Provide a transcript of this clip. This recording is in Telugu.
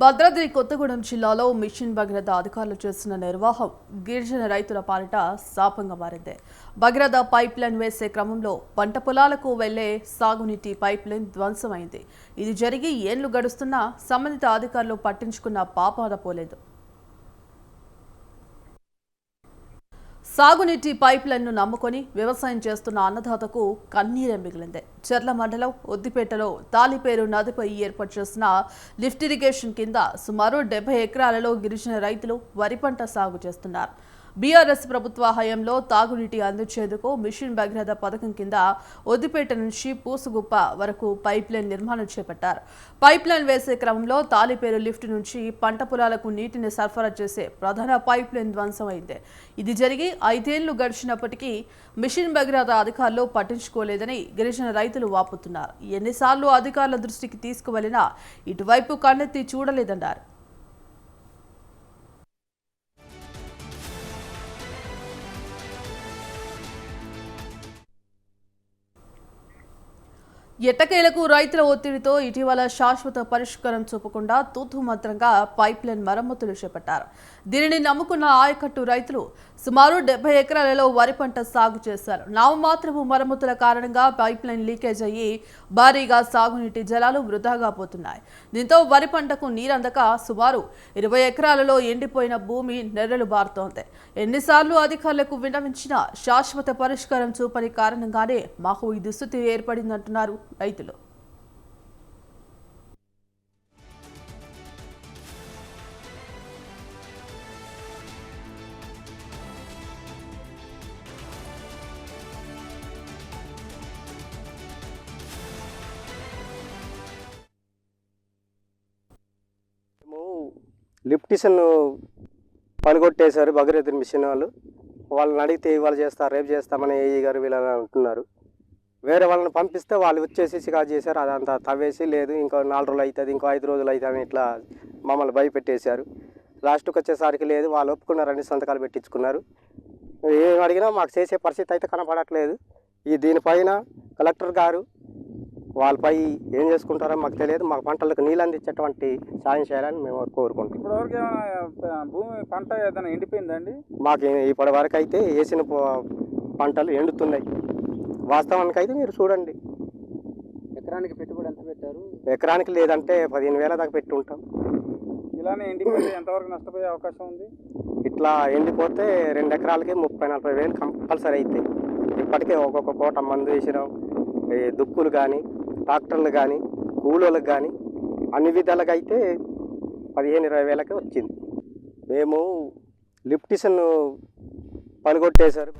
భద్రాద్రి కొత్తగూడెం జిల్లాలో మిషన్ భగీరథ అధికారులు చేస్తున్న నిర్వాహం గిరిజన రైతుల పాలిట శాపంగా మారింది. భగీరథ పైప్ లైన్ వేసే క్రమంలో పంట పొలాలకు వెళ్లే సాగునీటి పైప్ లైన్ ధ్వంసమైంది. ఇది జరిగి ఏళ్లు గడుస్తున్నా సంబంధిత అధికారులు పట్టించుకున్న పాపాన పోలేదు. సాగునీటి పైప్ లైన్ను నమ్ముకొని వ్యవసాయం చేస్తున్న అన్నదాతకు కన్నీరే మిగిలింది. చెర్ల మండలం ఉద్దిపేటలో తాలిపేరు నదిపై ఏర్పాటు చేసిన లిఫ్ట్ ఇరిగేషన్ కింద సుమారు 70 ఎకరాలలో గిరిజన రైతులు వరి పంట సాగు చేస్తున్నారు. బీఆర్ఎస్ ప్రభుత్వ హయాంలో తాగునీటి అందించేందుకు మిషన్ భగీరథ పథకం కింద ఉద్దిపేట నుంచి పూసుగుప్ప వరకు పైప్ లైన్ నిర్మాణం చేపట్టారు. పైప్ లైన్ వేసే క్రమంలో తాలిపేరు లిఫ్ట్ నుంచి పంట పొలాలకు నీటిని సరఫరా చేసే ప్రధాన పైప్ లైన్ ధ్వంసమైంది. ఇది జరిగి 5 ఏళ్లు గడిచినప్పటికీ మిషన్ భగీరథ అధికారులు పట్టించుకోలేదని గిరిజన రైతులు వాపోతున్నారు. ఎన్నిసార్లు అధికారుల దృష్టికి తీసుకువెళ్లినా ఇటువైపు కన్నెత్తి చూడలేదన్నారు. ఎట్టకేలకు రైతుల ఒత్తిడితో ఇటీవల శాశ్వత పరిష్కారం చూపకుండా తూతుమంత్రంగా పైప్ లైన్ మరమ్మతులు చేపట్టారు. దీనిని నమ్ముకున్న ఆయకట్టు రైతులు సుమారు 70 ఎకరాలలో వరి పంట సాగు చేశారు. నామమాత్రపు మరమ్మతుల కారణంగా పైప్ లైన్ లీకేజ్ అయ్యి భారీగా సాగునీటి జలాలు వృధాగా పోతున్నాయి. దీంతో వరి పంటకు నీరందక సుమారు 20 ఎకరాలలో ఎండిపోయిన భూమి నెర్రలు బారుతోంది. ఎన్నిసార్లు అధికారులకు విన్నవించినా శాశ్వత పరిష్కారం చూపని కారణంగానే మాకు ఈ దుస్థితి ఏర్పడిందంటున్నారు రైతులు. లిఫ్టిషన్ పనిగొట్టేశారు భగీరథ మిషన్ వాళ్ళని అడిగితే ఇవాళ చేస్తారు రేపు చేస్తామని ఏఈ గారు వీళ్ళని అంటున్నారు. వేరే వాళ్ళని పంపిస్తే వాళ్ళు వచ్చేసి షికారు చేశారు. అదంతా తవ్వేసి లేదు ఇంకో 4 రోజులు అవుతుంది ఇంకో 5 రోజులు అవుతుంది ఇట్లా మమ్మల్ని భయపెట్టేశారు. లాస్ట్కి వచ్చేసరికి లేదు వాళ్ళు ఒప్పుకున్నారని సంతకాలు పెట్టించుకున్నారు. ఏం అడిగినా మాకు చేసే పరిస్థితి అయితే కనపడట్లేదు. దీనిపైన కలెక్టర్ గారు వాళ్ళపై ఏం చేసుకుంటారో మాకు తెలియదు. మాకు పంటలకు నీళ్ళు అందించేటువంటి సాయం చేయాలని మేము కోరుకుంటాం. ఇప్పటివరకు భూమి పంట ఏదైనా ఎండిపోయిందండి? మాకు ఇప్పటి వరకు అయితే వేసిన పంటలు ఎండుతున్నాయి. వాస్తవానికి అయితే మీరు చూడండి. ఎకరానికి పెట్టుబడి ఎంత పెట్టారు? ఎకరానికి లేదంటే 15,000 దాకా పెట్టి ఉంటాం. ఇలానే ఎండిపోతే ఎంతవరకు నష్టపోయే అవకాశం ఉంది? ఇట్లా ఎండిపోతే 2 ఎకరాలకి 30-40 వేలు కంపల్సరీ అవుతాయి. ఇప్పటికే ఒక్కొక్క కోట మందు వేసినాం. దుక్కులు కానీ ట్రాక్టర్లు కానీ కూలోళ్ళకి కానీ అన్ని విధాలుగా అయితే 15-20 వేలకే వచ్చింది. మేము లిఫ్టిషన్ పనిగొట్టేశారు.